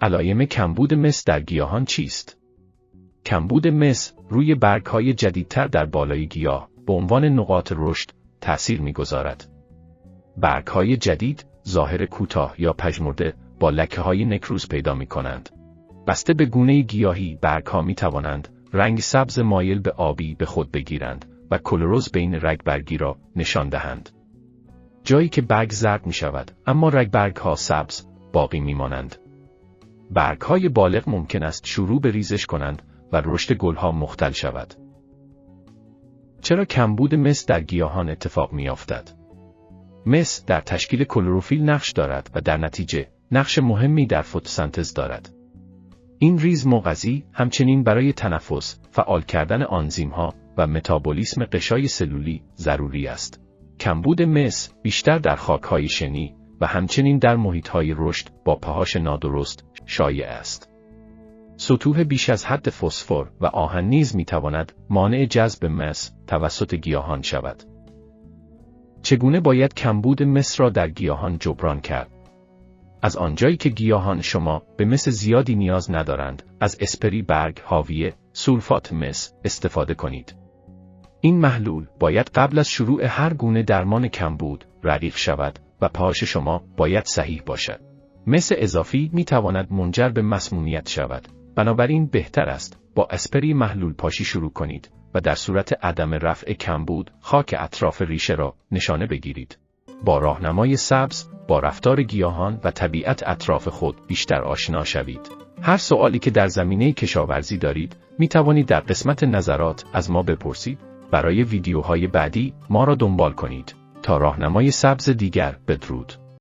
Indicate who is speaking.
Speaker 1: علائم کمبود مس در گیاهان چیست؟ کمبود مس روی برگ‌های جدیدتر در بالای گیاه به عنوان نقاط رشد تأثیر می‌گذارد. برگ‌های جدید ظاهر کوتاه یا پژمرده با لکه‌های نکروز پیدا می‌کنند. بسته به گونه گیاهی، برگ‌ها می‌توانند رنگ سبز مایل به آبی به خود بگیرند و کلروز بین رگبرگی را نشان دهند. جایی که برگ زرد می‌شود، اما رگبرگ‌ها سبز باقی می‌مانند. برگ‌های بالغ ممکن است شروع به ریزش کنند و رشد گل‌ها مختل شود. چرا کمبود مس در گیاهان اتفاق می‌افتد؟ مس در تشکیل کلروفیل نقش دارد و در نتیجه نقش مهمی در فتوسنتز دارد. این ریز مغذی همچنین برای تنفس، فعال کردن آنزیم‌ها و متابولیسم غشای سلولی ضروری است. کمبود مس بیشتر در خاک‌های شنی و همچنین در محیط‌های رشد با پهاش نادرست شایع است. سطوح بیش از حد فسفر و آهن نیز می‌تواند مانع جذب مس توسط گیاهان شود. چگونه باید کمبود مس را در گیاهان جبران کرد؟ از آنجایی که گیاهان شما به مس زیادی نیاز ندارند، از اسپری برگ حاوی سولفات مس استفاده کنید. این محلول باید قبل از شروع هر گونه درمان کمبود رقیق شود و پاش شما باید صحیح باشد. مس اضافی می‌تواند منجر به مسمومیت شود. بنابراین بهتر است با اسپری محلول پاشی شروع کنید و در صورت عدم رفع کمبود خاک اطراف ریشه را نشانه بگیرید. با راهنمای سبز با رفتار گیاهان و طبیعت اطراف خود بیشتر آشنا شوید. هر سوالی که در زمینه کشاورزی دارید می توانید در قسمت نظرات از ما بپرسید. برای ویدیوهای بعدی ما را دنبال کنید. تا راهنمای سبز دیگر، بدرود.